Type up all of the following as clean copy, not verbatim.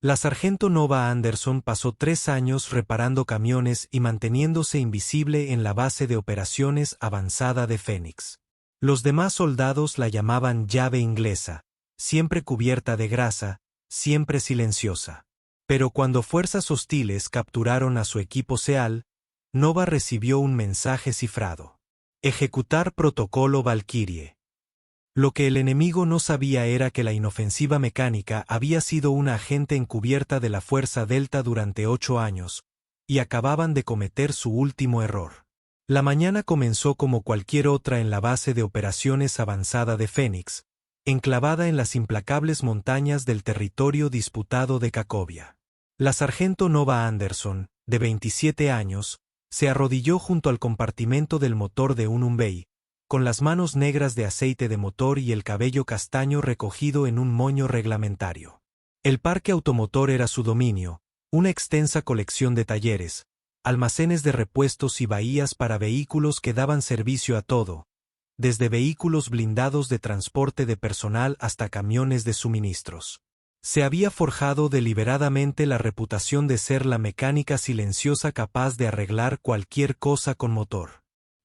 La sargento Nova Anderson pasó 3 años reparando camiones y manteniéndose invisible en la base de operaciones avanzada de Phoenix. Los demás soldados la llamaban llave inglesa, siempre cubierta de grasa, siempre silenciosa. Pero cuando fuerzas hostiles capturaron a su equipo SEAL, Nova recibió un mensaje cifrado. Ejecutar protocolo Valkyrie. Lo que el enemigo no sabía era que la inofensiva mecánica había sido una agente encubierta de la Fuerza Delta durante 8 años, y acababan de cometer su último error. La mañana comenzó como cualquier otra en la base de operaciones avanzada de Phoenix, enclavada en las implacables montañas del territorio disputado de Cracovia. La sargento Nova Anderson, de 27 años, se arrodilló junto al compartimento del motor de un Humvee, con las manos negras de aceite de motor y el cabello castaño recogido en un moño reglamentario. El parque automotor era su dominio, una extensa colección de talleres, almacenes de repuestos y bahías para vehículos que daban servicio a todo, desde vehículos blindados de transporte de personal hasta camiones de suministros. Se había forjado deliberadamente la reputación de ser la mecánica silenciosa capaz de arreglar cualquier cosa con motor.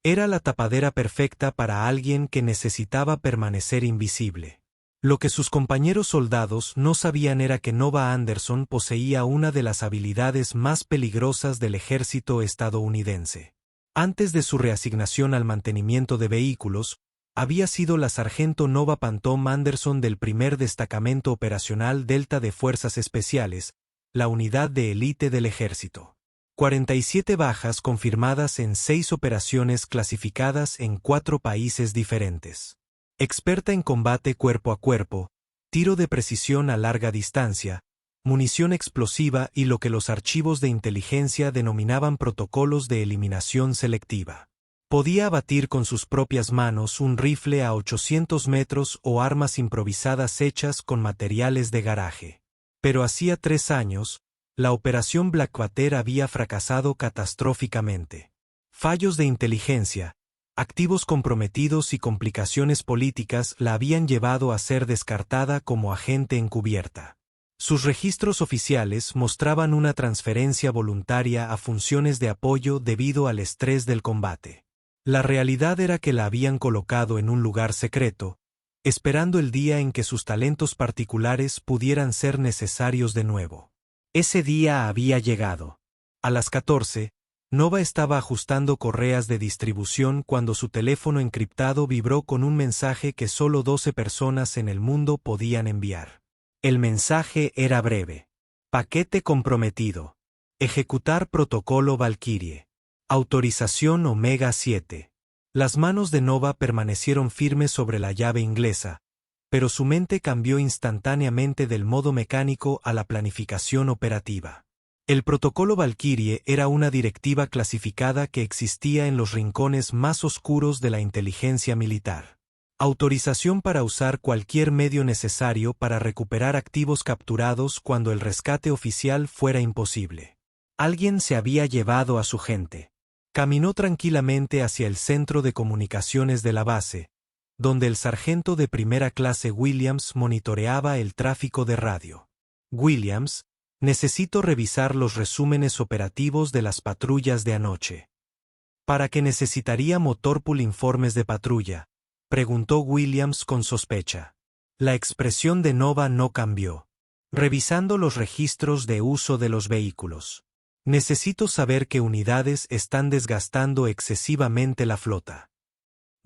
Era la tapadera perfecta para alguien que necesitaba permanecer invisible. Lo que sus compañeros soldados no sabían era que Nova Anderson poseía una de las habilidades más peligrosas del ejército estadounidense. Antes de su reasignación al mantenimiento de vehículos, había sido la sargento Nova Phantom Anderson del primer destacamento operacional Delta de Fuerzas Especiales, la unidad de élite del ejército. 47 bajas confirmadas en 6 operaciones clasificadas en 4 países diferentes. Experta en combate cuerpo a cuerpo, tiro de precisión a larga distancia, munición explosiva y lo que los archivos de inteligencia denominaban protocolos de eliminación selectiva. Podía abatir con sus propias manos un rifle a 800 metros o armas improvisadas hechas con materiales de garaje. Pero hacía 3 años, la operación Blackwater había fracasado catastróficamente. Fallos de inteligencia, activos comprometidos y complicaciones políticas la habían llevado a ser descartada como agente encubierta. Sus registros oficiales mostraban una transferencia voluntaria a funciones de apoyo debido al estrés del combate. La realidad era que la habían colocado en un lugar secreto, esperando el día en que sus talentos particulares pudieran ser necesarios de nuevo. Ese día había llegado. A las 14, Nova estaba ajustando correas de distribución cuando su teléfono encriptado vibró con un mensaje que solo 12 personas en el mundo podían enviar. El mensaje era breve. Paquete comprometido. Ejecutar protocolo Valkyrie. Autorización Omega 7. Las manos de Nova permanecieron firmes sobre la llave inglesa, pero su mente cambió instantáneamente del modo mecánico a la planificación operativa. El protocolo Valkyrie era una directiva clasificada que existía en los rincones más oscuros de la inteligencia militar. Autorización para usar cualquier medio necesario para recuperar activos capturados cuando el rescate oficial fuera imposible. Alguien se había llevado a su gente. Caminó tranquilamente hacia el centro de comunicaciones de la base, donde el sargento de primera clase Williams monitoreaba el tráfico de radio. Williams, necesito revisar los resúmenes operativos de las patrullas de anoche. ¿Para qué necesitaría Motorpool informes de patrulla?, preguntó Williams con sospecha. La expresión de Nova no cambió. Revisando los registros de uso de los vehículos. Necesito saber qué unidades están desgastando excesivamente la flota.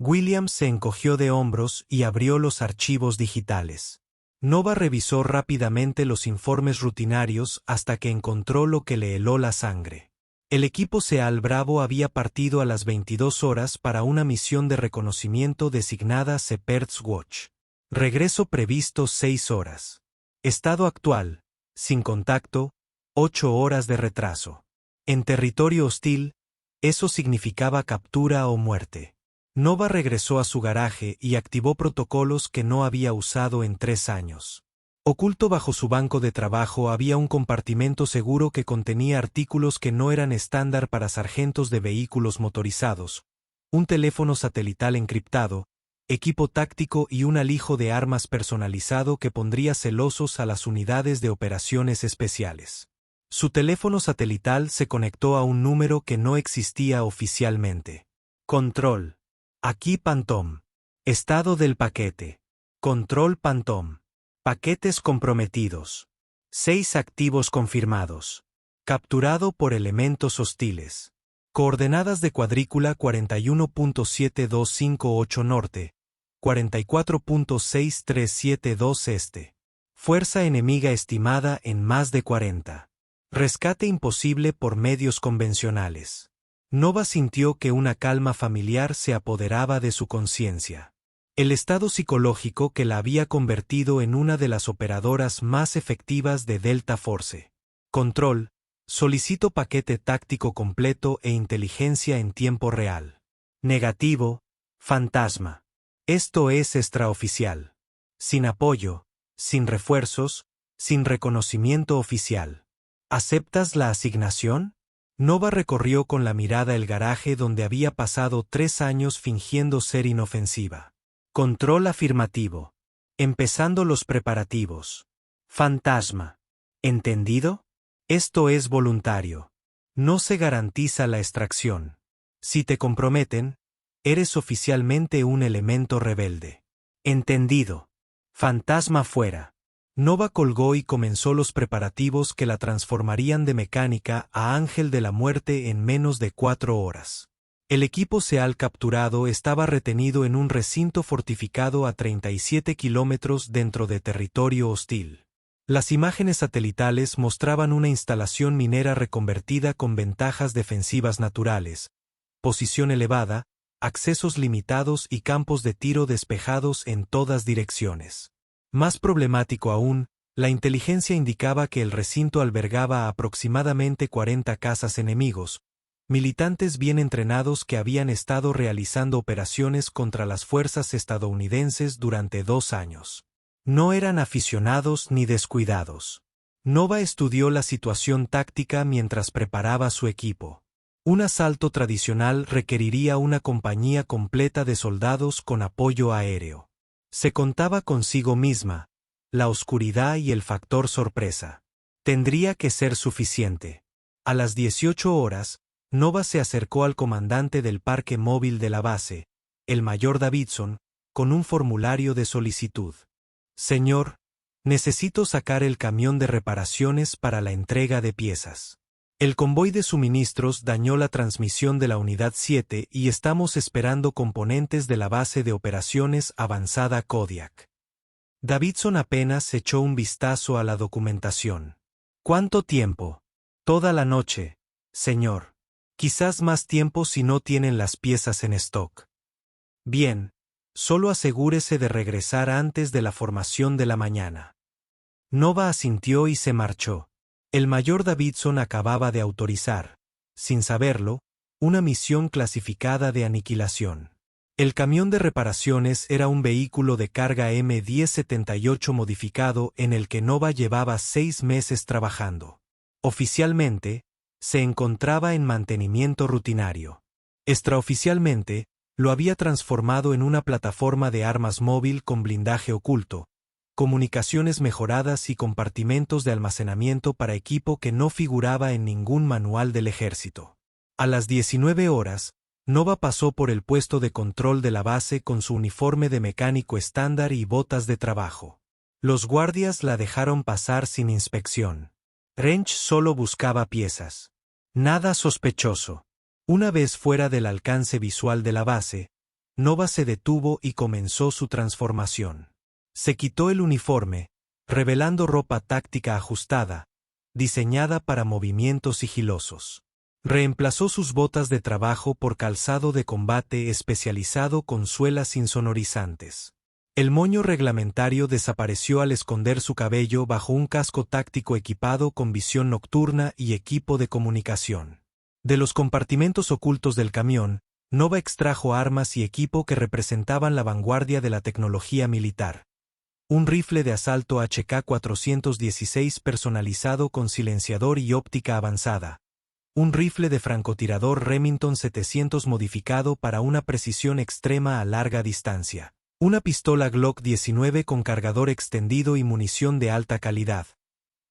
Williams se encogió de hombros y abrió los archivos digitales. Nova revisó rápidamente los informes rutinarios hasta que encontró lo que le heló la sangre. El equipo SEAL Bravo había partido a las 22 horas para una misión de reconocimiento designada Shepherd's Watch. Regreso previsto 6 horas. Estado actual, sin contacto, 8 horas de retraso. En territorio hostil, eso significaba captura o muerte. Nova regresó a su garaje y activó protocolos que no había usado en 3 años. Oculto bajo su banco de trabajo había un compartimento seguro que contenía artículos que no eran estándar para sargentos de vehículos motorizados, un teléfono satelital encriptado, equipo táctico y un alijo de armas personalizado que pondría celosos a las unidades de operaciones especiales. Su teléfono satelital se conectó a un número que no existía oficialmente. Control. Aquí Phantom. Estado del paquete. Control Phantom. Paquetes comprometidos. 6 activos confirmados. Capturado por elementos hostiles. Coordenadas de cuadrícula 41.7258 norte, 44.6372 este. Fuerza enemiga estimada en más de 40. Rescate imposible por medios convencionales. Nova sintió que una calma familiar se apoderaba de su conciencia. El estado psicológico que la había convertido en una de las operadoras más efectivas de Delta Force. Control. Solicito paquete táctico completo e inteligencia en tiempo real. Negativo. Fantasma. Esto es extraoficial. Sin apoyo, sin refuerzos, sin reconocimiento oficial. ¿Aceptas la asignación? Nova recorrió con la mirada el garaje donde había pasado 3 años fingiendo ser inofensiva. Control afirmativo. Empezando los preparativos. Fantasma. ¿Entendido? Esto es voluntario. No se garantiza la extracción. Si te comprometen, eres oficialmente un elemento rebelde. Entendido. Fantasma fuera. Nova colgó y comenzó los preparativos que la transformarían de mecánica a ángel de la muerte en menos de 4 horas. El equipo SEAL capturado estaba retenido en un recinto fortificado a 37 kilómetros dentro de territorio hostil. Las imágenes satelitales mostraban una instalación minera reconvertida con ventajas defensivas naturales, posición elevada, accesos limitados y campos de tiro despejados en todas direcciones. Más problemático aún, la inteligencia indicaba que el recinto albergaba aproximadamente 40 cazas enemigos, militantes bien entrenados que habían estado realizando operaciones contra las fuerzas estadounidenses durante 2 años. No eran aficionados ni descuidados. Nova estudió la situación táctica mientras preparaba su equipo. Un asalto tradicional requeriría una compañía completa de soldados con apoyo aéreo. Se contaba consigo misma, la oscuridad y el factor sorpresa. Tendría que ser suficiente. A las 18 horas, Nova se acercó al comandante del parque móvil de la base, el mayor Davidson, con un formulario de solicitud. Señor, necesito sacar el camión de reparaciones para la entrega de piezas. El convoy de suministros dañó la transmisión de la Unidad 7 y estamos esperando componentes de la base de operaciones avanzada Kodiak. Davidson apenas echó un vistazo a la documentación. ¿Cuánto tiempo? Toda la noche, señor. Quizás más tiempo si no tienen las piezas en stock. Bien. Solo asegúrese de regresar antes de la formación de la mañana. Nova asintió y se marchó. El mayor Davidson acababa de autorizar, sin saberlo, una misión clasificada de aniquilación. El camión de reparaciones era un vehículo de carga M1078 modificado en el que Nova llevaba 6 meses trabajando. Oficialmente, se encontraba en mantenimiento rutinario. Extraoficialmente, lo había transformado en una plataforma de armas móvil con blindaje oculto, comunicaciones mejoradas y compartimentos de almacenamiento para equipo que no figuraba en ningún manual del ejército. A las 19 horas, Nova pasó por el puesto de control de la base con su uniforme de mecánico estándar y botas de trabajo. Los guardias la dejaron pasar sin inspección. Wrench solo buscaba piezas. Nada sospechoso. Una vez fuera del alcance visual de la base, Nova se detuvo y comenzó su transformación. Se quitó el uniforme, revelando ropa táctica ajustada, diseñada para movimientos sigilosos. Reemplazó sus botas de trabajo por calzado de combate especializado con suelas insonorizantes. El moño reglamentario desapareció al esconder su cabello bajo un casco táctico equipado con visión nocturna y equipo de comunicación. De los compartimentos ocultos del camión, Nova extrajo armas y equipo que representaban la vanguardia de la tecnología militar. Un rifle de asalto HK-416 personalizado con silenciador y óptica avanzada. Un rifle de francotirador Remington 700 modificado para una precisión extrema a larga distancia. Una pistola Glock 19 con cargador extendido y munición de alta calidad.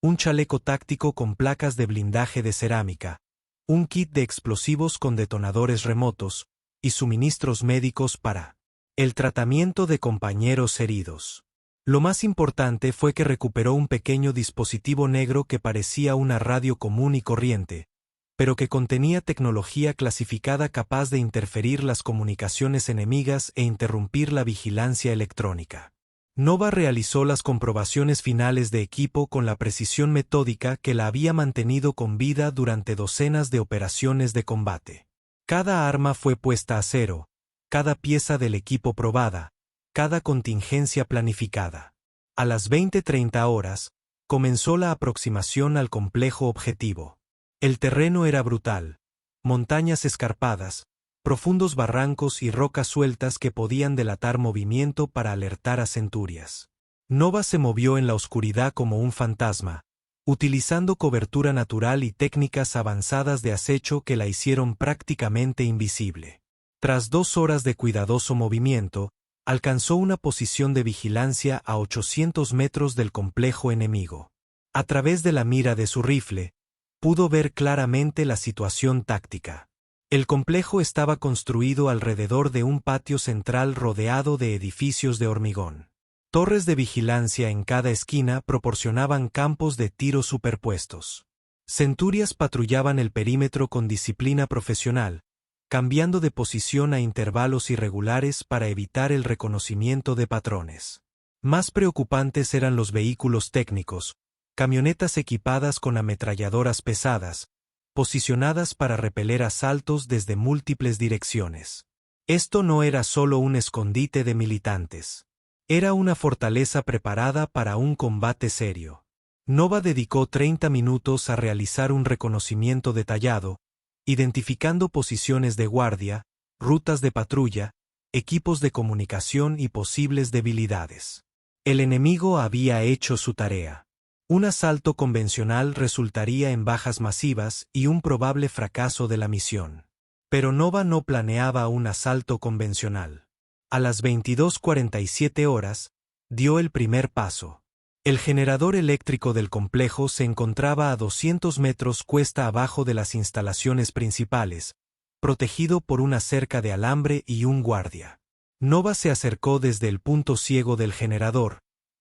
Un chaleco táctico con placas de blindaje de cerámica. Un kit de explosivos con detonadores remotos, y suministros médicos para el tratamiento de compañeros heridos. Lo más importante fue que recuperó un pequeño dispositivo negro que parecía una radio común y corriente, pero que contenía tecnología clasificada capaz de interferir las comunicaciones enemigas e interrumpir la vigilancia electrónica. Nova realizó las comprobaciones finales de equipo con la precisión metódica que la había mantenido con vida durante docenas de operaciones de combate. Cada arma fue puesta a cero, cada pieza del equipo probada, cada contingencia planificada. A las 20:30 horas, comenzó la aproximación al complejo objetivo. El terreno era brutal, montañas escarpadas, profundos barrancos y rocas sueltas que podían delatar movimiento para alertar a centurias. Nova se movió en la oscuridad como un fantasma, utilizando cobertura natural y técnicas avanzadas de acecho que la hicieron prácticamente invisible. Tras 2 horas de cuidadoso movimiento, alcanzó una posición de vigilancia a 800 metros del complejo enemigo. A través de la mira de su rifle, pudo ver claramente la situación táctica. El complejo estaba construido alrededor de un patio central rodeado de edificios de hormigón. Torres de vigilancia en cada esquina proporcionaban campos de tiro superpuestos. Centurias patrullaban el perímetro con disciplina profesional, cambiando de posición a intervalos irregulares para evitar el reconocimiento de patrones. Más preocupantes eran los vehículos técnicos, camionetas equipadas con ametralladoras pesadas, posicionadas para repeler asaltos desde múltiples direcciones. Esto no era solo un escondite de militantes. Era una fortaleza preparada para un combate serio. Nova dedicó 30 minutos a realizar un reconocimiento detallado, identificando posiciones de guardia, rutas de patrulla, equipos de comunicación y posibles debilidades. El enemigo había hecho su tarea. Un asalto convencional resultaría en bajas masivas y un probable fracaso de la misión. Pero Nova no planeaba un asalto convencional. A las 22:47 horas, dio el primer paso. El generador eléctrico del complejo se encontraba a 200 metros cuesta abajo de las instalaciones principales, protegido por una cerca de alambre y un guardia. Nova se acercó desde el punto ciego del generador,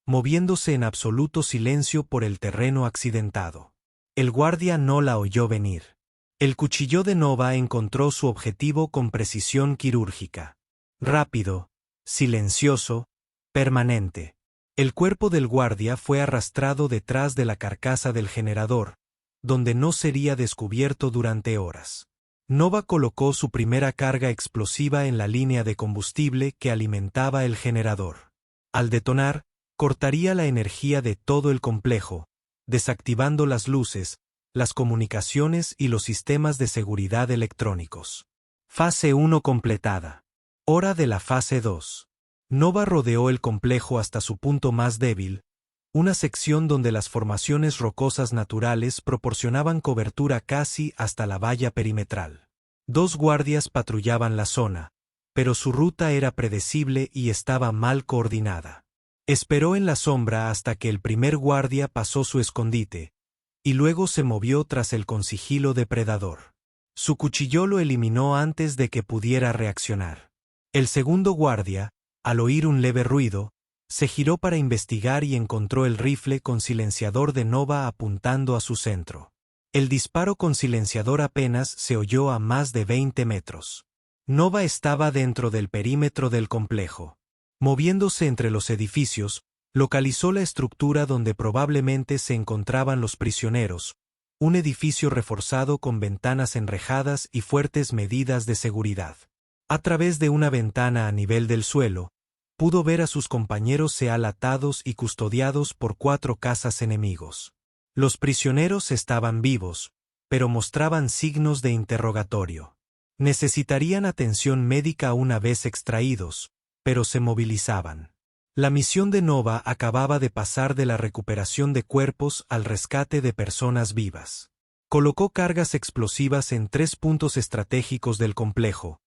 moviéndose en absoluto silencio por el terreno accidentado. El guardia no la oyó venir. El cuchillo de Nova encontró su objetivo con precisión quirúrgica. Rápido, silencioso, permanente. El cuerpo del guardia fue arrastrado detrás de la carcasa del generador, donde no sería descubierto durante horas. Nova colocó su primera carga explosiva en la línea de combustible que alimentaba el generador. Al detonar, cortaría la energía de todo el complejo, desactivando las luces, las comunicaciones y los sistemas de seguridad electrónicos. Fase 1 completada. Hora de la fase 2. Nova rodeó el complejo hasta su punto más débil, una sección donde las formaciones rocosas naturales proporcionaban cobertura casi hasta la valla perimetral. 2 guardias patrullaban la zona, pero su ruta era predecible y estaba mal coordinada. Esperó en la sombra hasta que el primer guardia pasó su escondite, y luego se movió tras el con sigilo depredador. Su cuchillo lo eliminó antes de que pudiera reaccionar. El segundo guardia, al oír un leve ruido, se giró para investigar y encontró el rifle con silenciador de Nova apuntando a su centro. El disparo con silenciador apenas se oyó a más de 20 metros. Nova estaba dentro del perímetro del complejo. Moviéndose entre los edificios, localizó la estructura donde probablemente se encontraban los prisioneros, un edificio reforzado con ventanas enrejadas y fuertes medidas de seguridad. A través de una ventana a nivel del suelo, pudo ver a sus compañeros seal atados y custodiados por 4 cazas enemigos. Los prisioneros estaban vivos, pero mostraban signos de interrogatorio. Necesitarían atención médica una vez extraídos, pero se movilizaban. La misión de Nova acababa de pasar de la recuperación de cuerpos al rescate de personas vivas. Colocó cargas explosivas en 3 puntos estratégicos del complejo: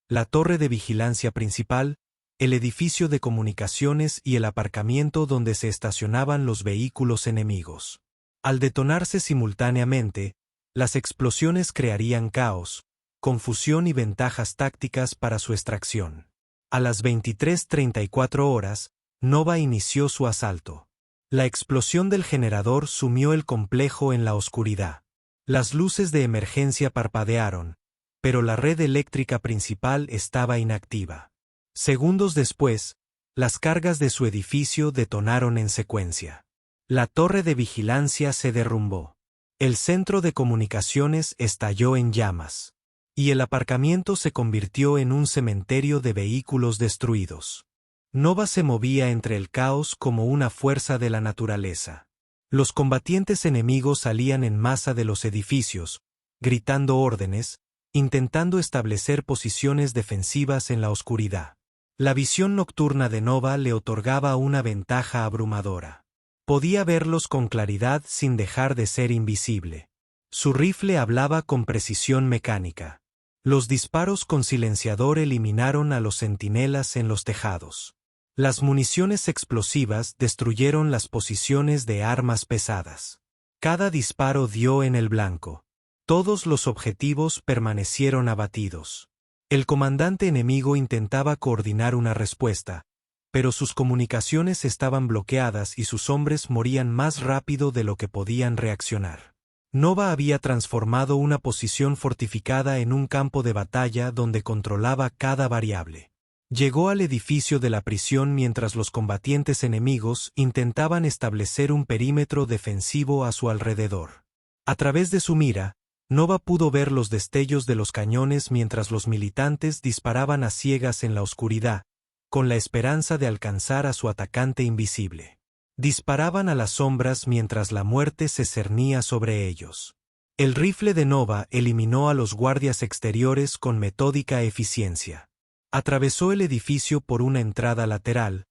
la torre de vigilancia principal, el edificio de comunicaciones y el aparcamiento donde se estacionaban los vehículos enemigos. Al detonarse simultáneamente, las explosiones crearían caos, confusión y ventajas tácticas para su extracción. A las 23:34 horas, Nova inició su asalto. La explosión del generador sumió el complejo en la oscuridad. Las luces de emergencia parpadearon, pero la red eléctrica principal estaba inactiva. Segundos después, las cargas de su edificio detonaron en secuencia. La torre de vigilancia se derrumbó. El centro de comunicaciones estalló en llamas. Y el aparcamiento se convirtió en un cementerio de vehículos destruidos. Nova se movía entre el caos como una fuerza de la naturaleza. Los combatientes enemigos salían en masa de los edificios, gritando órdenes, intentando establecer posiciones defensivas en la oscuridad. La visión nocturna de Nova le otorgaba una ventaja abrumadora. Podía verlos con claridad sin dejar de ser invisible. Su rifle hablaba con precisión mecánica. Los disparos con silenciador eliminaron a los centinelas en los tejados. Las municiones explosivas destruyeron las posiciones de armas pesadas. Cada disparo dio en el blanco. Todos los objetivos permanecieron abatidos. El comandante enemigo intentaba coordinar una respuesta, pero sus comunicaciones estaban bloqueadas y sus hombres morían más rápido de lo que podían reaccionar. Nova había transformado una posición fortificada en un campo de batalla donde controlaba cada variable. Llegó al edificio de la prisión mientras los combatientes enemigos intentaban establecer un perímetro defensivo a su alrededor. A través de su mira, Nova pudo ver los destellos de los cañones mientras los militantes disparaban a ciegas en la oscuridad, con la esperanza de alcanzar a su atacante invisible. Disparaban a las sombras mientras la muerte se cernía sobre ellos. El rifle de Nova eliminó a los guardias exteriores con metódica eficiencia. Atravesó el edificio por una entrada lateral,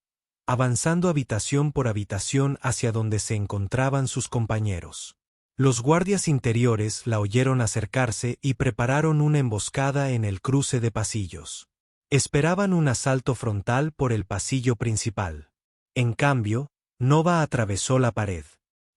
avanzando habitación por habitación hacia donde se encontraban sus compañeros. Los guardias interiores la oyeron acercarse y prepararon una emboscada en el cruce de pasillos. Esperaban un asalto frontal por el pasillo principal. En cambio, Nova atravesó la pared.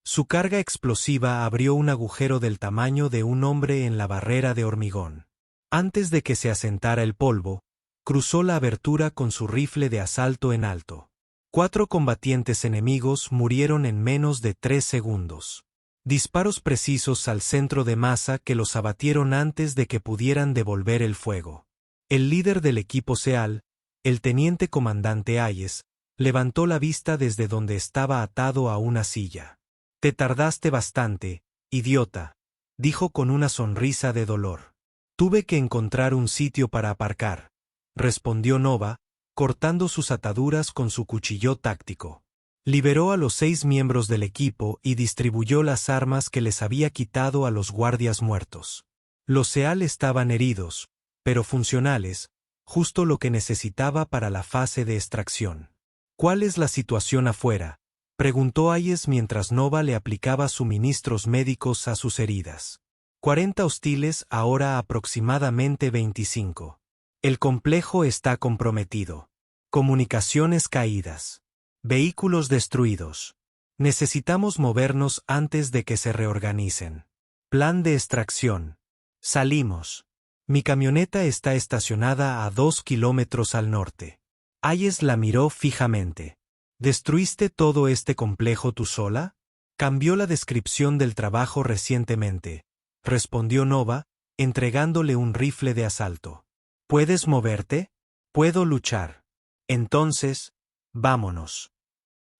Su carga explosiva abrió un agujero del tamaño de un hombre en la barrera de hormigón. Antes de que se asentara el polvo, cruzó la abertura con su rifle de asalto en alto. 4 combatientes enemigos murieron en menos de 3 segundos. Disparos precisos al centro de masa que los abatieron antes de que pudieran devolver el fuego. El líder del equipo SEAL, el teniente comandante Hayes, levantó la vista desde donde estaba atado a una silla. «Te tardaste bastante, idiota», dijo con una sonrisa de dolor. «Tuve que encontrar un sitio para aparcar», respondió Nova, cortando sus ataduras con su cuchillo táctico. Liberó a los 6 miembros del equipo y distribuyó las armas que les había quitado a los guardias muertos. Los SEAL estaban heridos, pero funcionales, justo lo que necesitaba para la fase de extracción. «¿Cuál es la situación afuera?», preguntó Hayes mientras Nova le aplicaba suministros médicos a sus heridas. 40 hostiles, ahora aproximadamente 25. El complejo está comprometido. Comunicaciones caídas. Vehículos destruidos. Necesitamos movernos antes de que se reorganicen. Plan de extracción. Salimos. Mi camioneta está estacionada a 2 kilómetros al norte. Hayes la miró fijamente. ¿Destruiste todo este complejo tú sola? Cambió la descripción del trabajo recientemente, respondió Nova, entregándole un rifle de asalto. ¿Puedes moverte? Puedo luchar. Entonces, vámonos.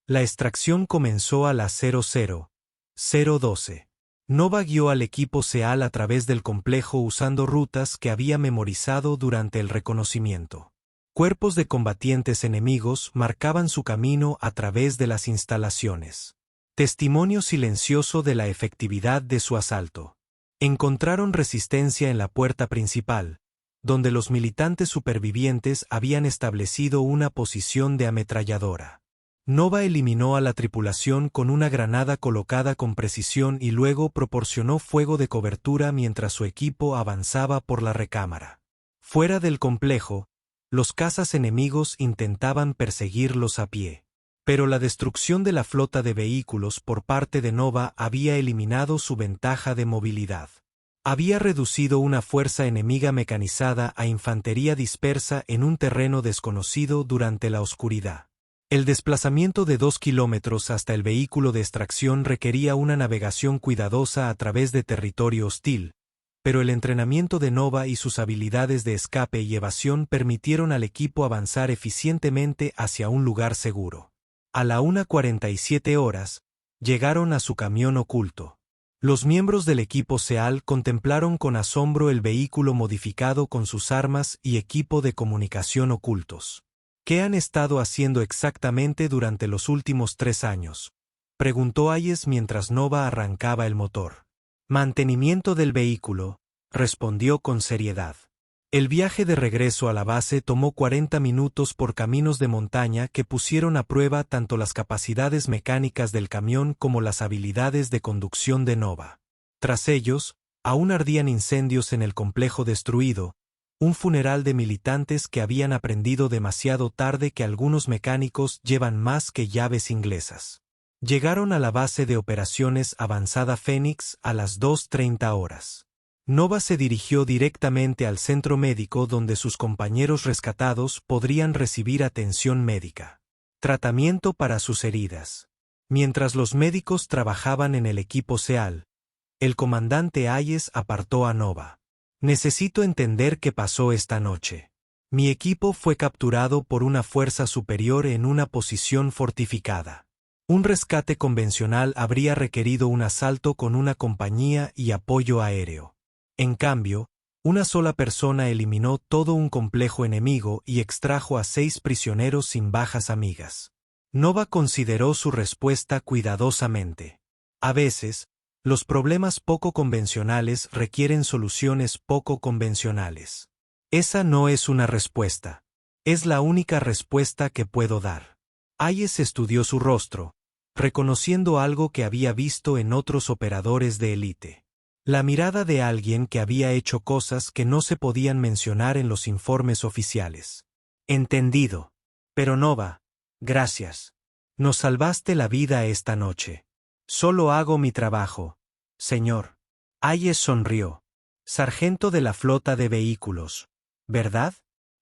La extracción comenzó a las 00:012. Nova guió al equipo SEAL a través del complejo usando rutas que había memorizado durante el reconocimiento. Cuerpos de combatientes enemigos marcaban su camino a través de las instalaciones. Testimonio silencioso de la efectividad de su asalto. Encontraron resistencia en la puerta principal, donde los militantes supervivientes habían establecido una posición de ametralladora. Nova eliminó a la tripulación con una granada colocada con precisión y luego proporcionó fuego de cobertura mientras su equipo avanzaba por la recámara. Fuera del complejo, Los cazas enemigos intentaban perseguirlos a pie. Pero la destrucción de la flota de vehículos por parte de Nova había eliminado su ventaja de movilidad. Había reducido una fuerza enemiga mecanizada a infantería dispersa en un terreno desconocido durante la oscuridad. El desplazamiento de 2 kilómetros hasta el vehículo de extracción requería una navegación cuidadosa a través de territorio hostil, pero el entrenamiento de Nova y sus habilidades de escape y evasión permitieron al equipo avanzar eficientemente hacia un lugar seguro. A la 1:47 horas, llegaron a su camión oculto. Los miembros del equipo SEAL contemplaron con asombro el vehículo modificado con sus armas y equipo de comunicación ocultos. ¿Qué han estado haciendo exactamente durante los últimos 3 años?, preguntó Hayes mientras Nova arrancaba el motor. Mantenimiento del vehículo, respondió con seriedad. El viaje de regreso a la base tomó 40 minutos por caminos de montaña que pusieron a prueba tanto las capacidades mecánicas del camión como las habilidades de conducción de Nova. Tras ellos, aún ardían incendios en el complejo destruido, un funeral de militantes que habían aprendido demasiado tarde que algunos mecánicos llevan más que llaves inglesas. Llegaron a la base de operaciones avanzada Phoenix a las 2:30 horas. Nova se dirigió directamente al centro médico donde sus compañeros rescatados podrían recibir atención médica. Tratamiento para sus heridas. Mientras los médicos trabajaban en el equipo SEAL, el comandante Hayes apartó a Nova. Necesito entender qué pasó esta noche. Mi equipo fue capturado por una fuerza superior en una posición fortificada. Un rescate convencional habría requerido un asalto con una compañía y apoyo aéreo. En cambio, una sola persona eliminó todo un complejo enemigo y extrajo a 6 prisioneros sin bajas amigas. Nova consideró su respuesta cuidadosamente. A veces, los problemas poco convencionales requieren soluciones poco convencionales. Esa no es una respuesta. Es la única respuesta que puedo dar. Hayes estudió su rostro, reconociendo algo que había visto en otros operadores de élite. La mirada de alguien que había hecho cosas que no se podían mencionar en los informes oficiales. Entendido. Pero Nova, gracias. Nos salvaste la vida esta noche. Solo hago mi trabajo, señor. Hayes sonrió. Sargento de la flota de vehículos, ¿verdad?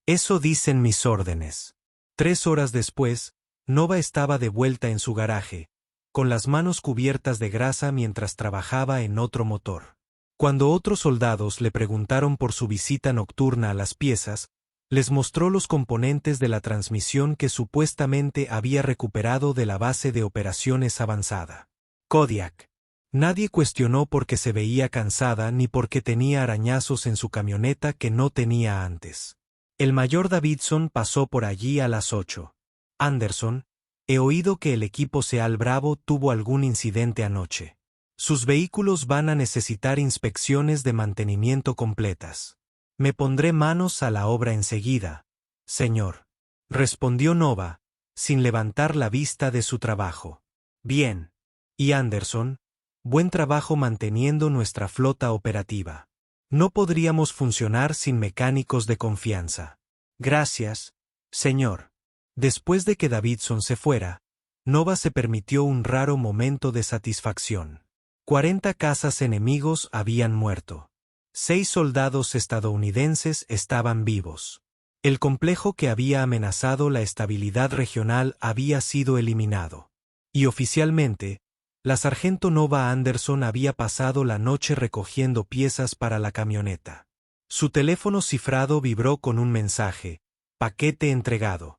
Eso dicen mis órdenes. 3 horas después, Nova estaba de vuelta en su garaje, con las manos cubiertas de grasa mientras trabajaba en otro motor. Cuando otros soldados le preguntaron por su visita nocturna a las piezas, les mostró los componentes de la transmisión que supuestamente había recuperado de la base de operaciones avanzada. Kodiak. Nadie cuestionó por qué se veía cansada ni por qué tenía arañazos en su camioneta que no tenía antes. El mayor Davidson pasó por allí a las 8. Anderson, he oído que el equipo SEAL Bravo tuvo algún incidente anoche. Sus vehículos van a necesitar inspecciones de mantenimiento completas. Me pondré manos a la obra enseguida, señor, respondió Nova, sin levantar la vista de su trabajo. Bien. Y Anderson, buen trabajo manteniendo nuestra flota operativa. No podríamos funcionar sin mecánicos de confianza. Gracias, señor. Después de que Davidson se fuera, Nova se permitió un raro momento de satisfacción. 40 cazas enemigos habían muerto. 6 soldados estadounidenses estaban vivos. El complejo que había amenazado la estabilidad regional había sido eliminado. Y oficialmente, la sargento Nova Anderson había pasado la noche recogiendo piezas para la camioneta. Su teléfono cifrado vibró con un mensaje: paquete entregado.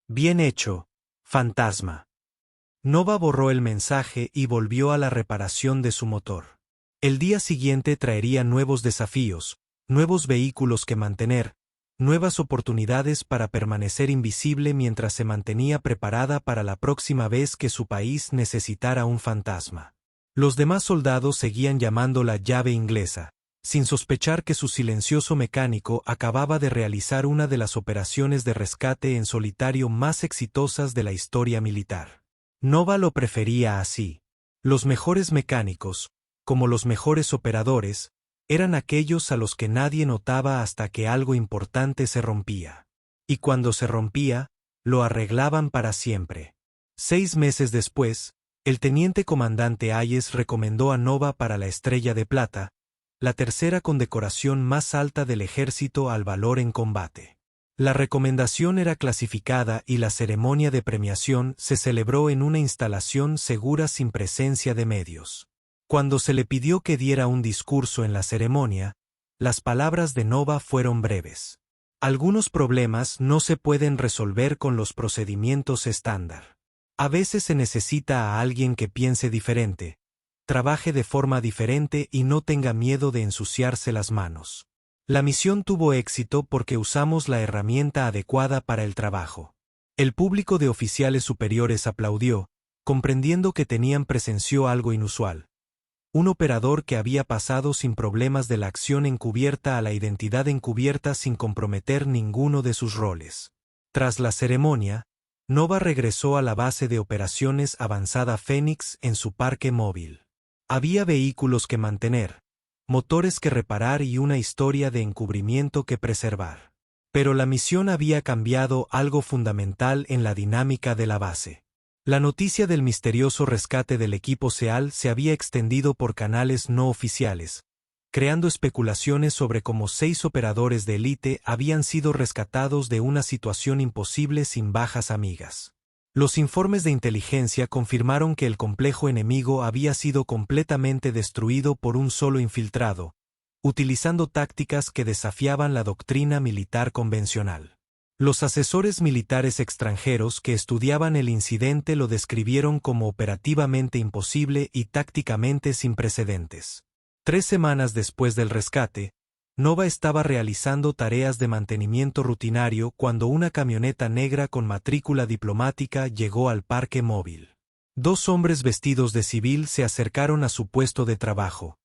Bien hecho, fantasma. Nova borró el mensaje y volvió a la reparación de su motor. El día siguiente traería nuevos desafíos, nuevos vehículos que mantener, nuevas oportunidades para permanecer invisible mientras se mantenía preparada para la próxima vez que su país necesitara un fantasma. Los demás soldados seguían llamando la llave inglesa, sin sospechar que su silencioso mecánico acababa de realizar una de las operaciones de rescate en solitario más exitosas de la historia militar. Nova lo prefería así. Los mejores mecánicos, como los mejores operadores, eran aquellos a los que nadie notaba hasta que algo importante se rompía. y cuando se rompía, lo arreglaban para siempre. 6 meses después, el teniente comandante Hayes recomendó a Nova para la Estrella de Plata, la tercera condecoración más alta del ejército al valor en combate. La recomendación era clasificada y la ceremonia de premiación se celebró en una instalación segura sin presencia de medios. Cuando se le pidió que diera un discurso en la ceremonia, las palabras de Nova fueron breves. Algunos problemas no se pueden resolver con los procedimientos estándar. A veces se necesita a alguien que piense diferente, trabaje de forma diferente y no tenga miedo de ensuciarse las manos. La misión tuvo éxito porque usamos la herramienta adecuada para el trabajo. El público de oficiales superiores aplaudió, comprendiendo que presenció algo inusual. Un operador que había pasado sin problemas de la acción encubierta a la identidad encubierta sin comprometer ninguno de sus roles. Tras la ceremonia, Nova regresó a la base de operaciones avanzada Phoenix en su parque móvil. Había vehículos que mantener, motores que reparar y una historia de encubrimiento que preservar. Pero la misión había cambiado algo fundamental en la dinámica de la base. La noticia del misterioso rescate del equipo SEAL se había extendido por canales no oficiales, creando especulaciones sobre cómo 6 operadores de élite habían sido rescatados de una situación imposible sin bajas amigas. Los informes de inteligencia confirmaron que el complejo enemigo había sido completamente destruido por un solo infiltrado, utilizando tácticas que desafiaban la doctrina militar convencional. Los asesores militares extranjeros que estudiaban el incidente lo describieron como operativamente imposible y tácticamente sin precedentes. 3 semanas después del rescate, Nova estaba realizando tareas de mantenimiento rutinario cuando una camioneta negra con matrícula diplomática llegó al parque móvil. 2 hombres vestidos de civil se acercaron a su puesto de trabajo.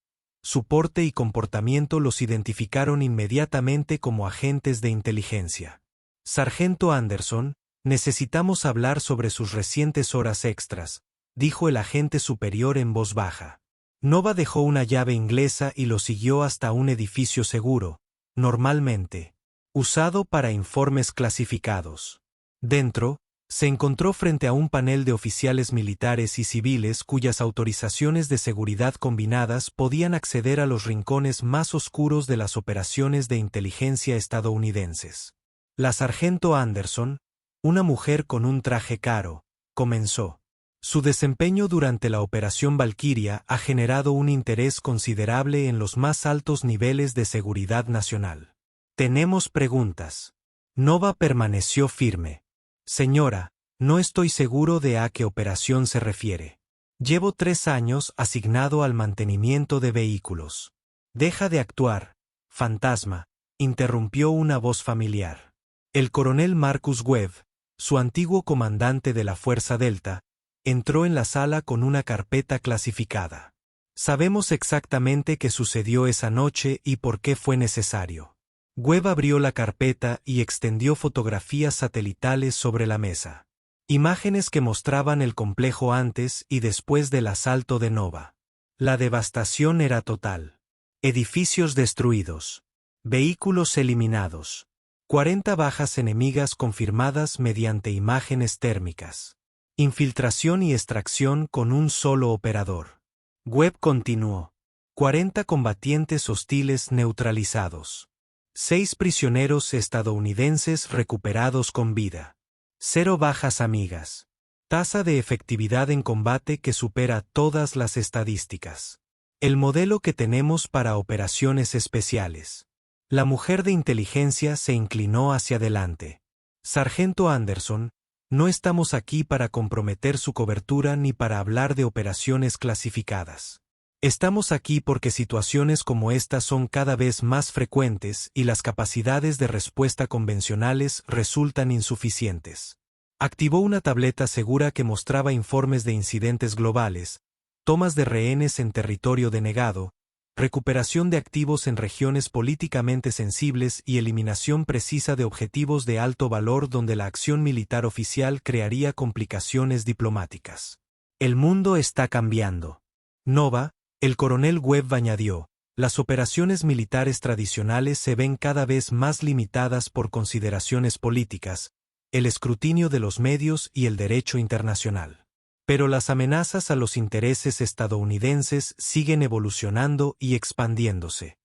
Su porte y comportamiento los identificaron inmediatamente como agentes de inteligencia. Sargento Anderson, necesitamos hablar sobre sus recientes horas extras, dijo el agente superior en voz baja. Nova dejó una llave inglesa y lo siguió hasta un edificio seguro, normalmente usado para informes clasificados. Dentro, se encontró frente a un panel de oficiales militares y civiles cuyas autorizaciones de seguridad combinadas podían acceder a los rincones más oscuros de las operaciones de inteligencia estadounidenses. La sargento Anderson, una mujer con un traje caro, comenzó. Su desempeño durante la Operación Valquiria ha generado un interés considerable en los más altos niveles de seguridad nacional. Tenemos preguntas. Nova permaneció firme. Señora, no estoy seguro de a qué operación se refiere. Llevo 3 años asignado al mantenimiento de vehículos. Deja de actuar, fantasma, interrumpió una voz familiar. El coronel Marcus Webb, su antiguo comandante de la Fuerza Delta, entró en la sala con una carpeta clasificada. Sabemos exactamente qué sucedió esa noche y por qué fue necesario. Webb abrió la carpeta y extendió fotografías satelitales sobre la mesa. Imágenes que mostraban el complejo antes y después del asalto de Nova. La devastación era total. Edificios destruidos. Vehículos eliminados. 40 bajas enemigas confirmadas mediante imágenes térmicas. Infiltración y extracción con un solo operador. Webb continuó. 40 combatientes hostiles neutralizados. 6 prisioneros estadounidenses recuperados con vida. 0 bajas amigas. Tasa de efectividad en combate que supera todas las estadísticas. El modelo que tenemos para operaciones especiales. La mujer de inteligencia se inclinó hacia adelante. Sargento Anderson, no estamos aquí para comprometer su cobertura ni para hablar de operaciones clasificadas. Estamos aquí porque situaciones como esta son cada vez más frecuentes y las capacidades de respuesta convencionales resultan insuficientes. Activó una tableta segura que mostraba informes de incidentes globales, tomas de rehenes en territorio denegado, recuperación de activos en regiones políticamente sensibles y eliminación precisa de objetivos de alto valor donde la acción militar oficial crearía complicaciones diplomáticas. El mundo está cambiando. Nova, el coronel Webb añadió, Las operaciones militares tradicionales se ven cada vez más limitadas por consideraciones políticas, el escrutinio de los medios y el derecho internacional. Pero las amenazas a los intereses estadounidenses siguen evolucionando y expandiéndose.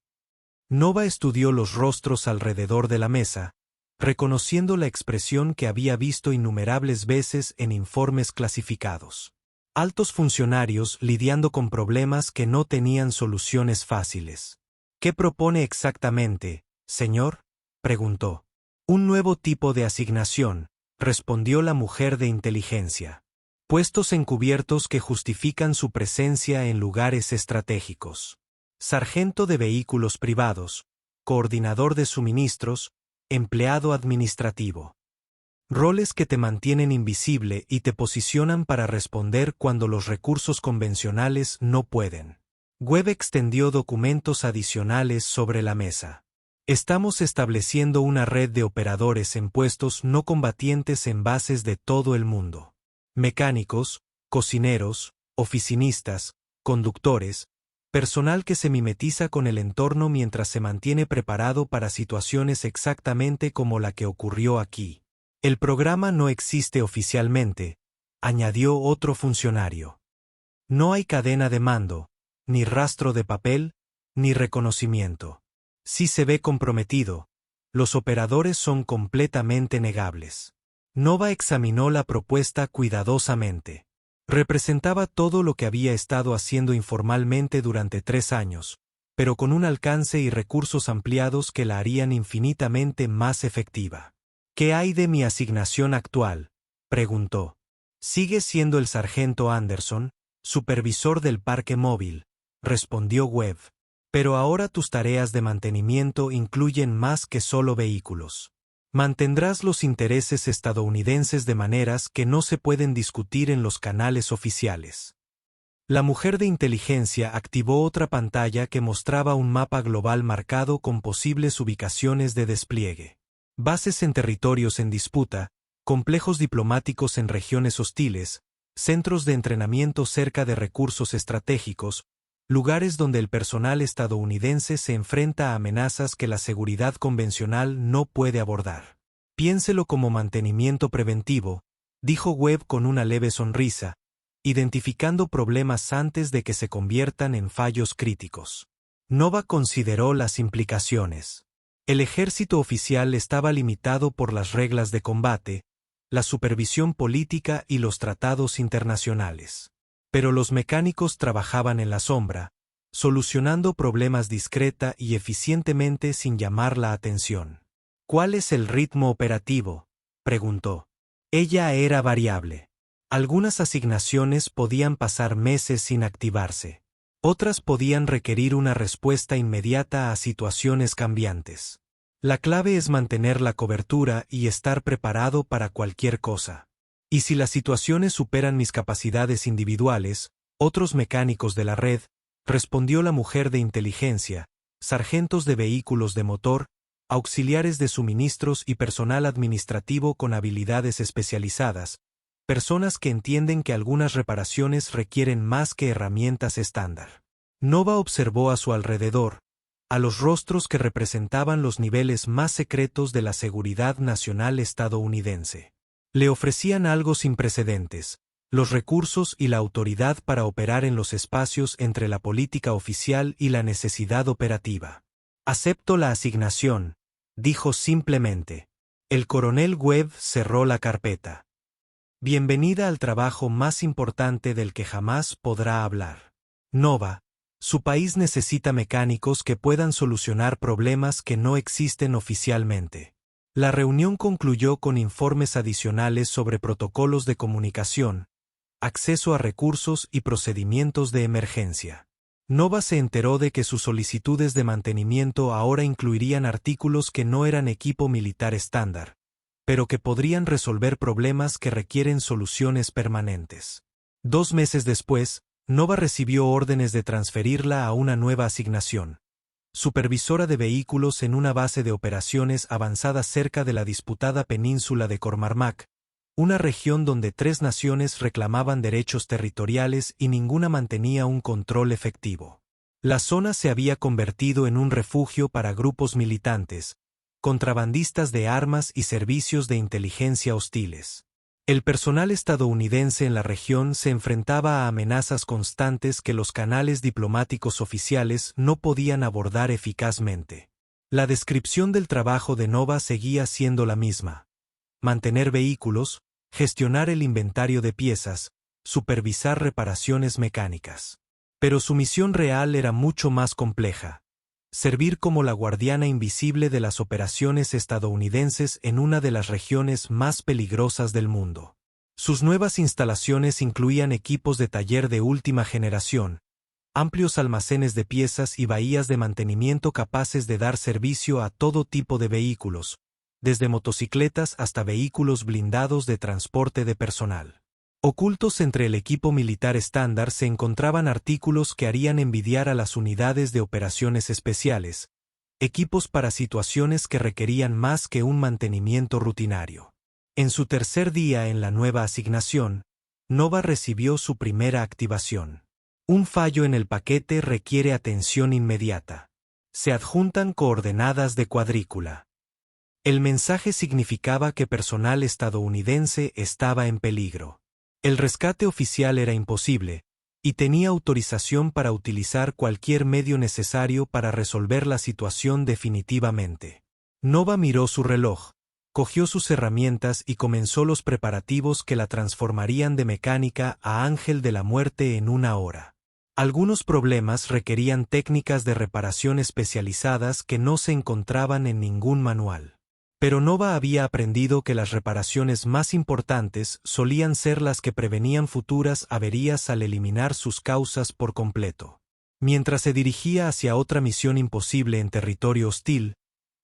Nova estudió los rostros alrededor de la mesa, reconociendo la expresión que había visto innumerables veces en informes clasificados. Altos funcionarios lidiando con problemas que no tenían soluciones fáciles. ¿Qué propone exactamente, señor?, preguntó. Un nuevo tipo de asignación, respondió la mujer de inteligencia. Puestos encubiertos que justifican su presencia en lugares estratégicos. Sargento de vehículos privados, coordinador de suministros, empleado administrativo. Roles que te mantienen invisible y te posicionan para responder cuando los recursos convencionales no pueden. Webb extendió documentos adicionales sobre la mesa. Estamos estableciendo una red de operadores en puestos no combatientes en bases de todo el mundo. Mecánicos, cocineros, oficinistas, conductores, personal que se mimetiza con el entorno mientras se mantiene preparado para situaciones exactamente como la que ocurrió aquí. El programa no existe oficialmente, añadió otro funcionario. No hay cadena de mando, ni rastro de papel, ni reconocimiento. Si se ve comprometido, los operadores son completamente negables. Nova examinó la propuesta cuidadosamente. Representaba todo lo que había estado haciendo informalmente durante 3 años, pero con un alcance y recursos ampliados que la harían infinitamente más efectiva. ¿Qué hay de mi asignación actual?, preguntó. Sigue siendo el sargento Anderson, supervisor del parque móvil, respondió Webb. Pero ahora tus tareas de mantenimiento incluyen más que solo vehículos. Mantendrás los intereses estadounidenses de maneras que no se pueden discutir en los canales oficiales. La mujer de inteligencia activó otra pantalla que mostraba un mapa global marcado con posibles ubicaciones de despliegue. Bases en territorios en disputa, complejos diplomáticos en regiones hostiles, centros de entrenamiento cerca de recursos estratégicos, lugares donde el personal estadounidense se enfrenta a amenazas que la seguridad convencional no puede abordar. Piénselo como mantenimiento preventivo, dijo Webb con una leve sonrisa, identificando problemas antes de que se conviertan en fallos críticos. Nova consideró las implicaciones. El ejército oficial estaba limitado por las reglas de combate, la supervisión política y los tratados internacionales. Pero los mecánicos trabajaban en la sombra, solucionando problemas discreta y eficientemente sin llamar la atención. ¿Cuál es el ritmo operativo?, preguntó. Ella era variable. Algunas asignaciones podían pasar meses sin activarse. Otras podían requerir una respuesta inmediata a situaciones cambiantes. La clave es mantener la cobertura y estar preparado para cualquier cosa. Y si las situaciones superan mis capacidades individuales, otros mecánicos de la red, respondió la mujer de inteligencia, sargentos de vehículos de motor, auxiliares de suministros y personal administrativo con habilidades especializadas, personas que entienden que algunas reparaciones requieren más que herramientas estándar. Nova observó a su alrededor, a los rostros que representaban los niveles más secretos de la seguridad nacional estadounidense. Le ofrecían algo sin precedentes, los recursos y la autoridad para operar en los espacios entre la política oficial y la necesidad operativa. Acepto la asignación, dijo simplemente. El coronel Webb cerró la carpeta. Bienvenida al trabajo más importante del que jamás podrá hablar. Nova, su país necesita mecánicos que puedan solucionar problemas que no existen oficialmente. La reunión concluyó con informes adicionales sobre protocolos de comunicación, acceso a recursos y procedimientos de emergencia. Nova se enteró de que sus solicitudes de mantenimiento ahora incluirían artículos que no eran equipo militar estándar, pero que podrían resolver problemas que requieren soluciones permanentes. 2 meses después, Nova recibió órdenes de transferirla a una nueva asignación. Supervisora de vehículos en una base de operaciones avanzada cerca de la disputada península de Cormarmac, una región donde 3 naciones reclamaban derechos territoriales y ninguna mantenía un control efectivo. La zona se había convertido en un refugio para grupos militantes, contrabandistas de armas y servicios de inteligencia hostiles. El personal estadounidense en la región se enfrentaba a amenazas constantes que los canales diplomáticos oficiales no podían abordar eficazmente. La descripción del trabajo de Nova seguía siendo la misma: mantener vehículos, gestionar el inventario de piezas, supervisar reparaciones mecánicas. Pero su misión real era mucho más compleja: servir como la guardiana invisible de las operaciones estadounidenses en una de las regiones más peligrosas del mundo. Sus nuevas instalaciones incluían equipos de taller de última generación, amplios almacenes de piezas y bahías de mantenimiento capaces de dar servicio a todo tipo de vehículos, desde motocicletas hasta vehículos blindados de transporte de personal. Ocultos entre el equipo militar estándar se encontraban artículos que harían envidiar a las unidades de operaciones especiales, equipos para situaciones que requerían más que un mantenimiento rutinario. En su tercer día en la nueva asignación, Nova recibió su primera activación. Un fallo en el paquete requiere atención inmediata. Se adjuntan coordenadas de cuadrícula. El mensaje significaba que personal estadounidense estaba en peligro. El rescate oficial era imposible, y tenía autorización para utilizar cualquier medio necesario para resolver la situación definitivamente. Nova miró su reloj, cogió sus herramientas y comenzó los preparativos que la transformarían de mecánica a ángel de la muerte en una hora. Algunos problemas requerían técnicas de reparación especializadas que no se encontraban en ningún manual. Pero Nova había aprendido que las reparaciones más importantes solían ser las que prevenían futuras averías al eliminar sus causas por completo. Mientras se dirigía hacia otra misión imposible en territorio hostil,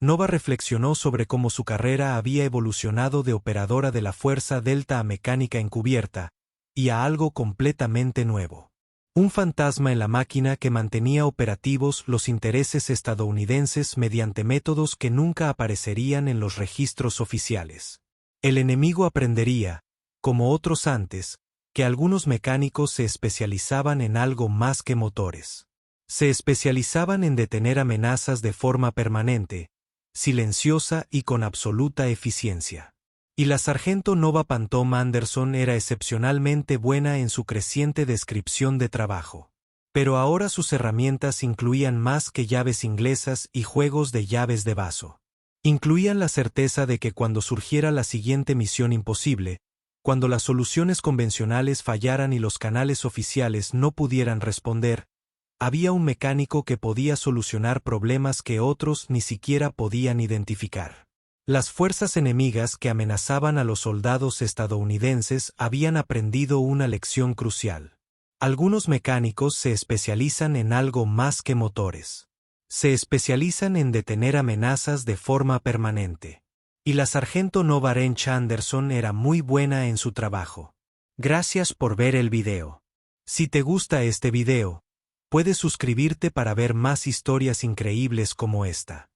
Nova reflexionó sobre cómo su carrera había evolucionado de operadora de la Fuerza Delta a mecánica encubierta, y a algo completamente nuevo. Un fantasma en la máquina que mantenía operativos los intereses estadounidenses mediante métodos que nunca aparecerían en los registros oficiales. El enemigo aprendería, como otros antes, que algunos mecánicos se especializaban en algo más que motores. Se especializaban en detener amenazas de forma permanente, silenciosa y con absoluta eficiencia. Y la sargento Nova Phantom Anderson era excepcionalmente buena en su creciente descripción de trabajo. Pero ahora sus herramientas incluían más que llaves inglesas y juegos de llaves de vaso. Incluían la certeza de que cuando surgiera la siguiente misión imposible, cuando las soluciones convencionales fallaran y los canales oficiales no pudieran responder, había un mecánico que podía solucionar problemas que otros ni siquiera podían identificar. Las fuerzas enemigas que amenazaban a los soldados estadounidenses habían aprendido una lección crucial. Algunos mecánicos se especializan en algo más que motores. Se especializan en detener amenazas de forma permanente. Y la sargento Nova Wrench Anderson era muy buena en su trabajo. Gracias por ver el video. Si te gusta este video, puedes suscribirte para ver más historias increíbles como esta.